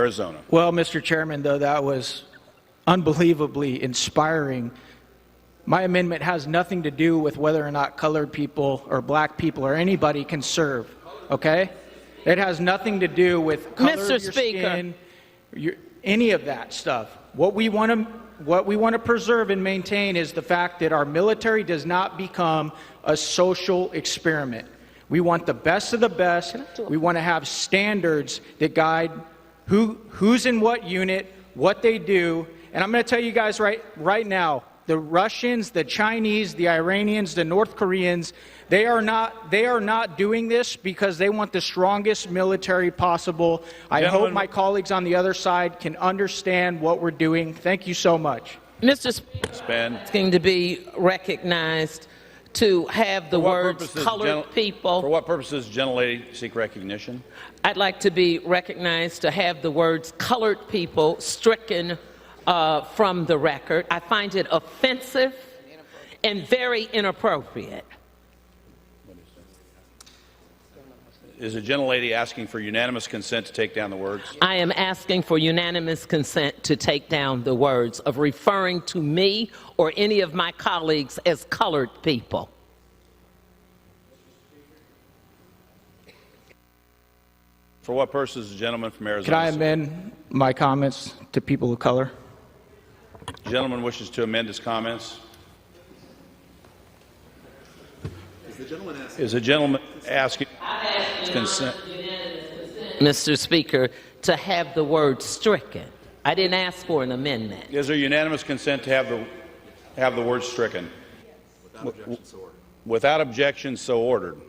Arizona. Well, Mr. Chairman, though that was unbelievably inspiring, my amendment has nothing to do with whether or not colored people or black people or anybody can serve, okay? It has nothing to do with color of your skin, any of that stuff. What we want to preserve and maintain is the fact that our military does not become a social experiment. We want the best of the best. We want to have standards that guide who's in what unit, what they do. And I'm going to tell you guys right now, the Russians, the Chinese, the Iranians, the North Koreans, they are not doing this because they want the strongest military possible. I hope my colleagues on the other side can understand what we're doing. Thank you so much. Mr. Speaker, it's going to be recognized to have the words colored people. For what purposes does the gentlelady seek recognition? I'd like to be recognized to have the words colored people stricken from the record. I find it offensive and very inappropriate. Is the gentlelady asking for unanimous consent to take down the words? I am asking for unanimous consent to take down the words of referring to me or any of my colleagues as colored people. For what purposes, the gentleman from Arizona? Can I amend my comments to people of color? The gentleman wishes to amend his comments. Is the gentleman asking consent? Mr. Speaker, to have the word stricken. I didn't ask for an amendment. Is there unanimous consent to have the word stricken? Without objection, so ordered.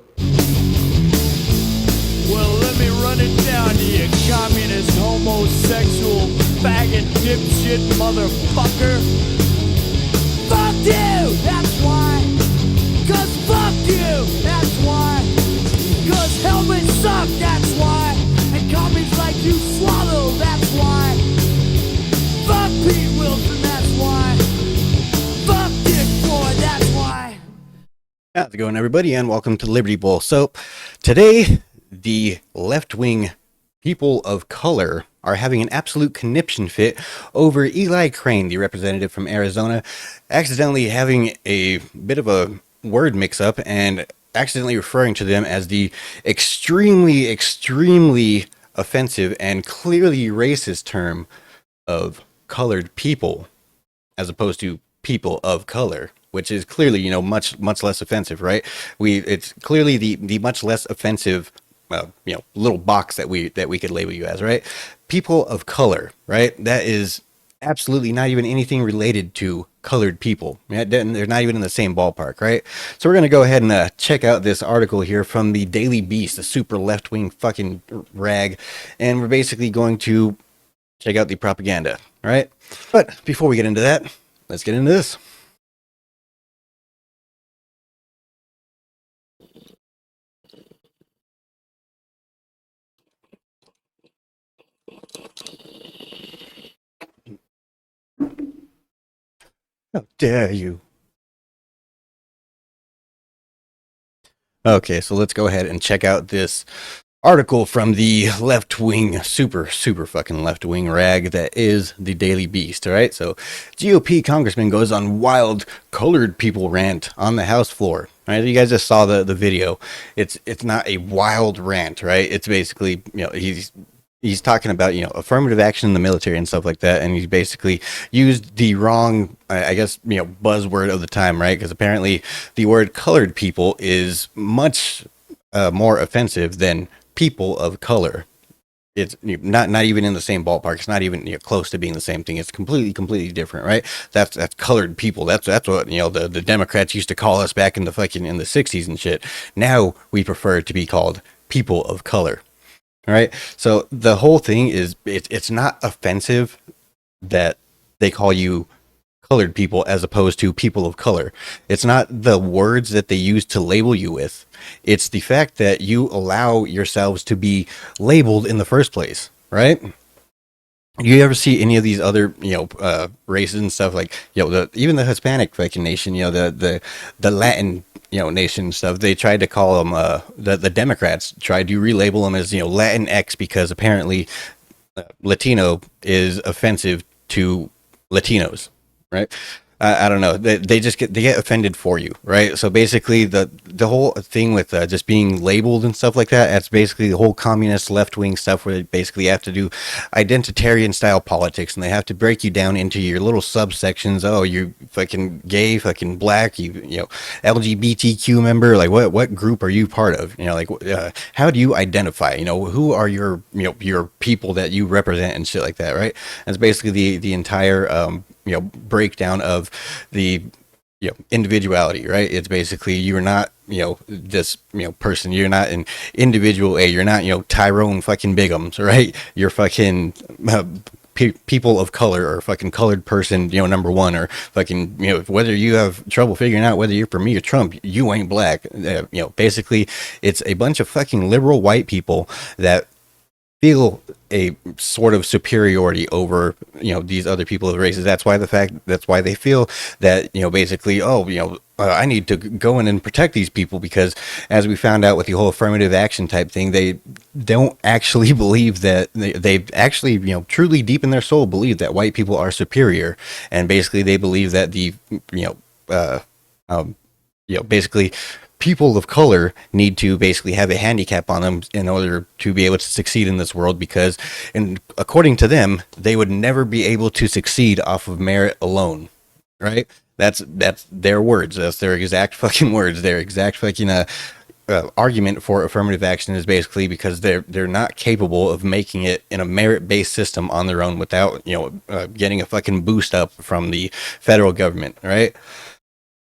Well, let me run it down to you, communist, homosexual, faggot, dipshit, motherfucker. Fuck you! That's why. 'Cause fuck you! That's why. 'Cause helmets suck, that's why. And commies like you swallow, that's why. Fuck Pete Wilson, that's why. Fuck Dick Floyd, that's why. How's it going, everybody, and welcome to Liberty Bowl. So, today, the left-wing people of color are having an absolute conniption fit over Eli Crane, the representative from Arizona, accidentally having a bit of a word mix-up and accidentally referring to them as the extremely offensive and clearly racist term of colored people, as opposed to people of color, which is clearly, you know, much less offensive, right? It's clearly the much less offensive, you know, little box that we could label you as, right? People of color, right? That is absolutely not even anything related to colored people. They're not even in the same ballpark, right? So we're going to go ahead and check out this article here from the Daily Beast, a super left-wing fucking rag, and we're basically going to check out the propaganda, all right? But before we get into that, let's get into this. How dare you? Okay, so let's go ahead and check out this article from the left-wing, super fucking left-wing rag that is the Daily Beast, all right? So, GOP congressman goes on wild colored people rant on the House floor. All right, you guys just saw the video. It's not a wild rant, right? It's basically, you know, he's talking about, you know, affirmative action in the military and stuff like that, and he's basically used the wrong, I guess, you know, buzzword of the time, right? Because apparently the word colored people is much more offensive than people of color. It's not even in the same ballpark. It's not even, you know, close to being the same thing. It's completely different, right? That's colored people. That's what, you know, the Democrats used to call us back in the 60s and shit. Now we prefer to be called people of color. All right. So the whole thing is it's not offensive that they call you colored people as opposed to people of color. It's not the words that they use to label you with. It's the fact that you allow yourselves to be labeled in the first place, right? You ever see any of these other, you know, races and stuff, like, you know, even the Hispanic fucking nation, you know, the Latin, you know, nation stuff, they tried to call them, the Democrats tried to relabel them as, you know, Latinx, because apparently Latino is offensive to Latinos, right? I don't know. They just get offended for you, right? So basically, the whole thing with just being labeled and stuff like that, that's basically the whole communist left wing stuff where they basically have to do identitarian style politics, and they have to break you down into your little subsections. Oh, you fucking gay, fucking black, you know, LGBTQ member. Like what group are you part of? You know, like how do you identify? You know, who are your your people that you represent and shit like that, right? That's basically the entire breakdown of the individuality, right? It's basically you're not this person. You're not an individual. You're not Tyrone fucking Biggums, right? You're fucking people of color, or fucking colored person, number one, or fucking whether you have trouble figuring out whether you're for me or Trump, you ain't black. Basically it's a bunch of fucking liberal white people that feel a sort of superiority over these other people of races. That's why they feel that basically, I need to go in and protect these people, because as we found out with the whole affirmative action type thing, they don't actually believe that they actually truly deep in their soul believe that white people are superior, and basically they believe that the basically people of color need to basically have a handicap on them in order to be able to succeed in this world, because according to them, they would never be able to succeed off of merit alone, right? That's their words. That's their exact fucking words. Their exact fucking argument for affirmative action is basically because they're not capable of making it in a merit-based system on their own without getting a fucking boost up from the federal government, right?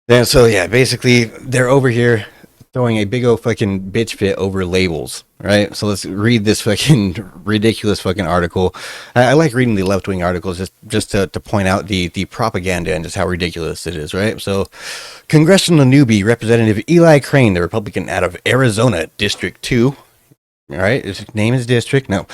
And so, yeah, basically, they're over here throwing a big old fucking bitch fit over labels, right? So let's read this fucking ridiculous fucking article. I like reading the left-wing articles just to point out the propaganda and just how ridiculous it is, right? So, congressional newbie Representative Eli Crane, the Republican out of Arizona, District 2, all right, his name is District, no,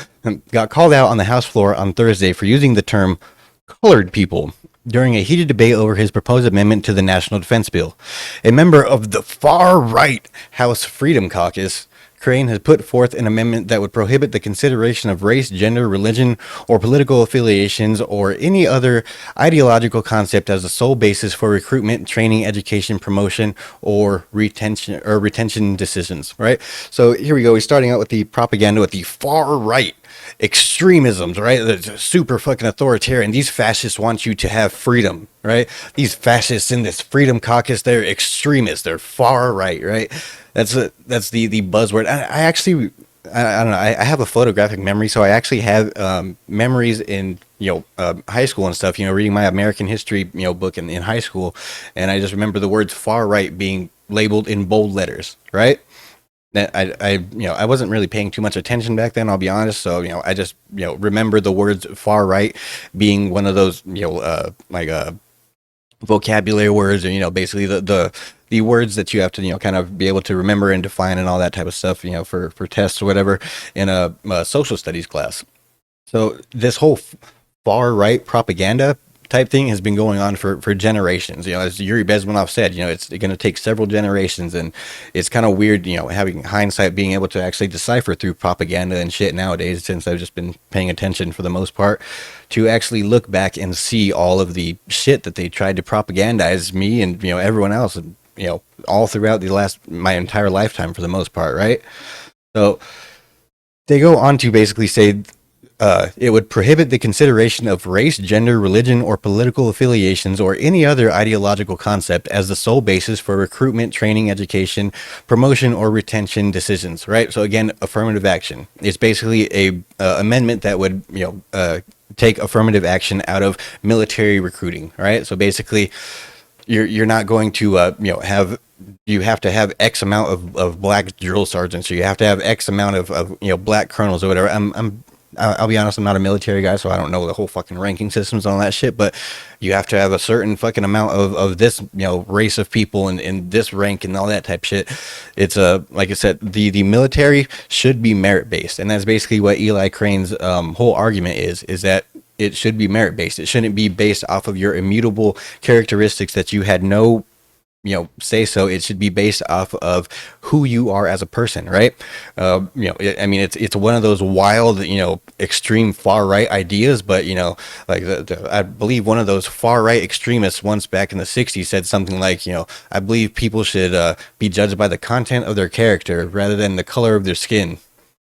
got called out on the House floor on Thursday for using the term colored people during a heated debate over his proposed amendment to the National Defense Bill. A member of the far-right House Freedom Caucus, Crane has put forth an amendment that would prohibit the consideration of race, gender, religion, or political affiliations, or any other ideological concept as the sole basis for recruitment, training, education, promotion, or retention decisions. Right? So here we go. We're starting out with the propaganda with the far-right extremisms, right? That's super fucking authoritarian. These fascists want you to have freedom, right? These fascists in this freedom caucus, they're extremists. They're far right, right? That's the buzzword. I actually, I don't know. I have a photographic memory, so I actually have memories in high school and stuff. Reading my American history book in high school, and I just remember the words far right being labeled in bold letters, right? That I wasn't really paying too much attention back then, I'll be honest. So I just remember the words far right being one of those vocabulary words, or basically the words that you have to kind of be able to remember and define and all that type of stuff for tests or whatever in a social studies class. So this whole far right propaganda type thing has been going on for generations. As Yuri Bezmenov said, it's going to take several generations, and it's kind of weird, having hindsight, being able to actually decipher through propaganda and shit nowadays, since I've just been paying attention for the most part, to actually look back and see all of the shit that they tried to propagandize me and everyone else, and all throughout my entire lifetime for the most part, right? So they go on to basically say it would prohibit the consideration of race, gender, religion, or political affiliations, or any other ideological concept as the sole basis for recruitment, training, education, promotion, or retention decisions. Right. So again, affirmative action. It's basically a amendment that would take affirmative action out of military recruiting. Right. So basically, you're not going to you have to have X amount of black drill sergeants, or you have to have X amount of black colonels or whatever. I'll be honest, I'm not a military guy, so I don't know the whole fucking ranking systems and all that shit, but you have to have a certain fucking amount of this, race of people and this rank and all that type shit. It's like I said, the military should be merit-based, and that's basically what Eli Crane's whole argument is that it should be merit-based. It shouldn't be based off of your immutable characteristics that you had no say so, it should be based off of who you are as a person, right? I mean, it's one of those wild, extreme far right ideas, but like I believe one of those far right extremists once back in the 60s said something like, I believe people should be judged by the content of their character rather than the color of their skin.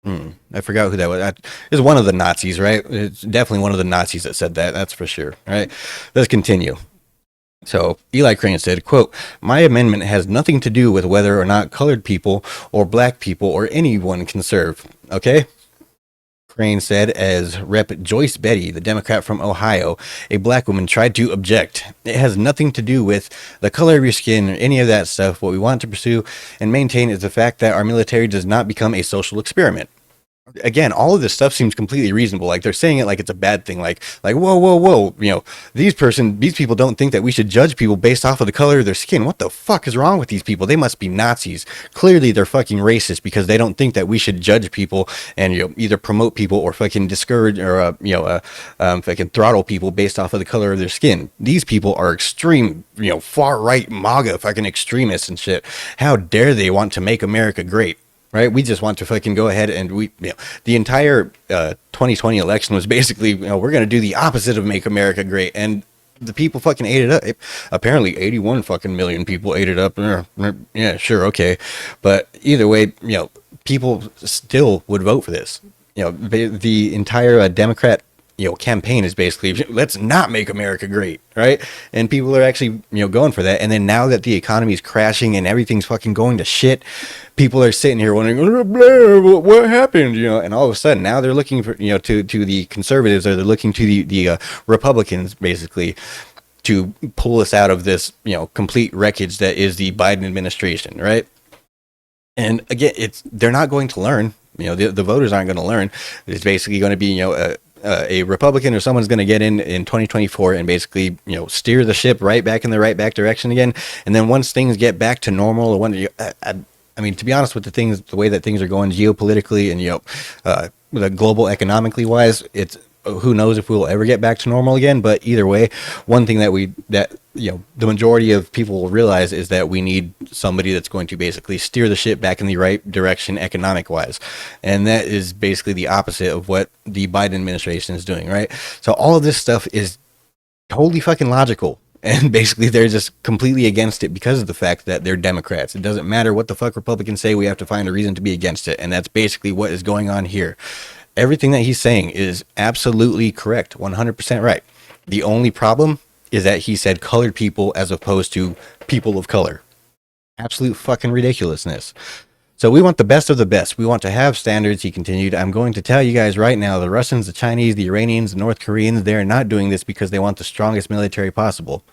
I forgot who that was. It was one of the Nazis, right? It's definitely one of the Nazis that said that. That's for sure. All right, let's continue. So Eli Crane said, quote, "My amendment has nothing to do with whether or not colored people or black people or anyone can serve." Okay? Crane said as Rep. Joyce Betty, the Democrat from Ohio, a black woman, tried to object. "It has nothing to do with the color of your skin or any of that stuff. What we want to pursue and maintain is the fact that our military does not become a social experiment." Again, all of this stuff seems completely reasonable. Like they're saying it like it's a bad thing. Like whoa. These people don't think that we should judge people based off of the color of their skin. What the fuck is wrong with these people? They must be Nazis. Clearly, they're fucking racist because they don't think that we should judge people and either promote people or fucking discourage or fucking throttle people based off of the color of their skin. These people are extreme, far right MAGA fucking extremists and shit. How dare they want to make America great? Right, we just want to fucking go ahead and the entire 2020 election was basically, we're going to do the opposite of make America great, and the people fucking ate it up. Apparently, 81 fucking million people ate it up. Yeah, sure, okay, but either way, people still would vote for this. The entire Democrat campaign is basically, let's not make America great, right? And people are actually, going for that. And then now that the economy is crashing and everything's fucking going to shit, people are sitting here wondering, what happened? And all of a sudden now they're looking for, to the conservatives, or they're looking to the Republicans basically to pull us out of this, complete wreckage that is the Biden administration, right? And again, they're not going to learn. The voters aren't going to learn. It's basically going to be, a Republican or someone's going to get in 2024 and basically, steer the ship right back in the right back direction again. And then once things get back to normal, or I mean, to be honest with the way that things are going geopolitically and, the global economically wise, it's who knows if we'll ever get back to normal again. But either way, one thing that the majority of people will realize is that we need somebody that's going to basically steer the ship back in the right direction economic wise. And that is basically the opposite of what the Biden administration is doing, right? So all of this stuff is totally fucking logical. And basically they're just completely against it because of the fact that they're Democrats. It doesn't matter what the fuck Republicans say, we have to find a reason to be against it. And that's basically what is going on here. Everything that he's saying is absolutely correct, 100% right. The only problem is that he said colored people as opposed to people of color. Absolute fucking ridiculousness. So we want the best of the best. We want to have standards, he continued. I'm going to tell you guys right now, the Russians, the Chinese, the Iranians, the North Koreans, they're not doing this because they want the strongest military possible.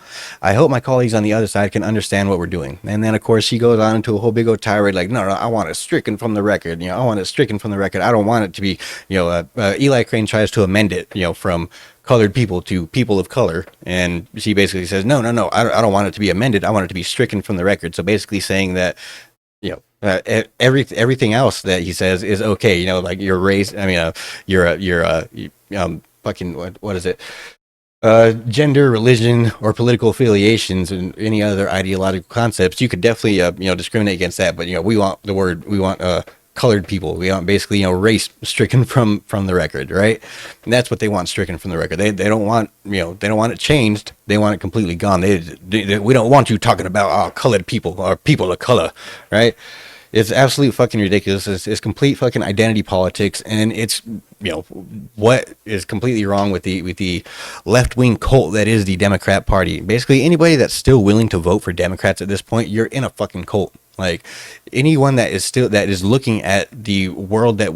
I hope my colleagues on the other side can understand what we're doing. And then, of course, she goes on into a whole big old tirade like, no, I want it stricken from the record. I want it stricken from the record. I don't want it to be, Eli Crane tries to amend it, from colored people to people of color. And she basically says, no, I don't want it to be amended. I want it to be stricken from the record. So basically saying that, everything else that he says is okay. Like your race. I mean, your fucking what is it? Gender, religion, or political affiliations, and any other ideological concepts. You could definitely discriminate against that. But we want colored people. We want basically race stricken from the record, right? And that's what they want stricken from the record. They don't want they don't want it changed. They want it completely gone. We don't want you talking about colored people or people of color, right? It's absolute fucking ridiculous. It's complete fucking identity politics, and it's what is completely wrong with the left wing cult that is the Democrat Party. Basically, anybody that's still willing to vote for Democrats at this point, you're in a fucking cult. Like anyone that is looking at the world that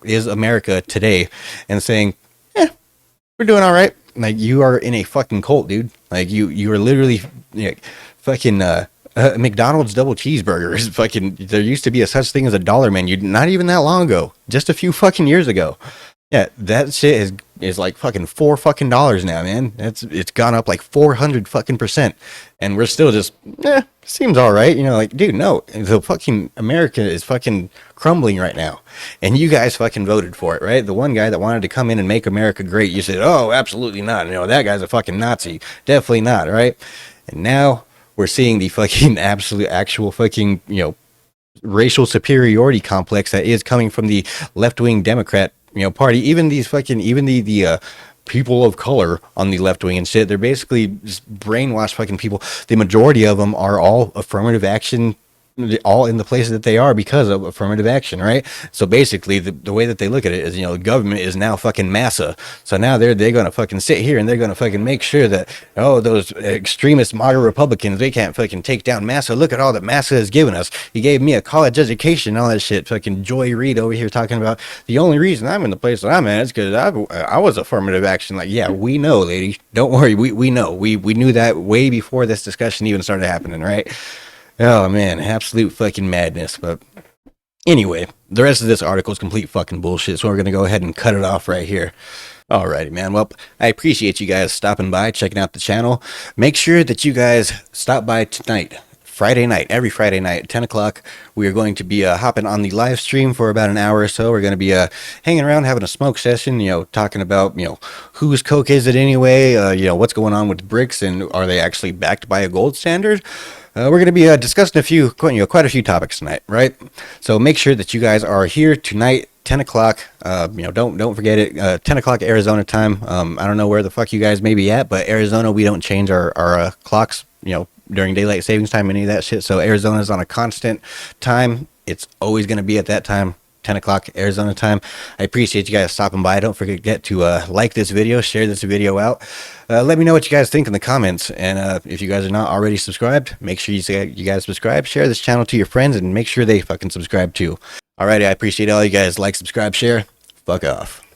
is America today and saying, we're doing all right. Like you are in a fucking cult, dude. Like you are literally fucking. McDonald's double cheeseburger is fucking. There used to be a such thing as a dollar menu, not even that long ago, just a few fucking years ago. Yeah, that shit is like fucking $4 fucking now, man. It's gone up like 400 fucking %, and we're still just seems all right, like dude, no, the fucking America is fucking crumbling right now, and you guys fucking voted for it, right? The one guy that wanted to come in and make America great, you said, oh, absolutely not. That guy's a fucking Nazi, definitely not, right? And now we're seeing the fucking absolute actual fucking, you know, racial superiority complex that is coming from the left-wing Democrat, you know, party. Even these fucking, even the people of color on the left wing and shit, they're basically just brainwashed fucking people. The majority of them are all affirmative action, all in the places that they are because of affirmative action, right? So basically the way that they look at it is, you know, the government is now fucking massa. So now they're gonna fucking sit here and they're gonna fucking make sure that, oh, those extremist moderate Republicans, they can't fucking take down massa. Look at all that massa has given us. He gave me a college education, all that shit. Fucking Joy Reid over here talking about the only reason I'm in the place that I'm at is because I was affirmative action. Like, yeah, we know, lady, don't worry, we know, we knew that way before this discussion even started happening, right? Oh man, absolute fucking madness. But anyway, the rest of this article is complete fucking bullshit, so we're gonna go ahead and cut it off right here. Alrighty, man. Well, I appreciate you guys stopping by, checking out the channel. Make sure that you guys stop by tonight, Friday night, every Friday night at 10 o'clock. We are going to be hopping on the live stream for about an hour or so. We're going to be hanging around, having a smoke session, you know, talking about, you know, whose coke is it anyway, you know, what's going on with bricks, and are they actually backed by a gold standard? We're going to be discussing quite a few topics tonight, right? So make sure that you guys are here tonight, 10 o'clock. You know, don't forget it. 10 o'clock Arizona time. I don't know where the fuck you guys may be at, but Arizona, we don't change our clocks, you know, during daylight savings time, any of that shit. So Arizona's on a constant time. It's always going to be at that time. 10 o'clock Arizona time. I appreciate you guys stopping by. Don't forget to like this video, share this video out. Let me know what you guys think in the comments. And if you guys are not already subscribed, make sure you guys subscribe, share this channel to your friends, and make sure they fucking subscribe too. Alrighty, I appreciate all you guys. Like, subscribe, share. Fuck off.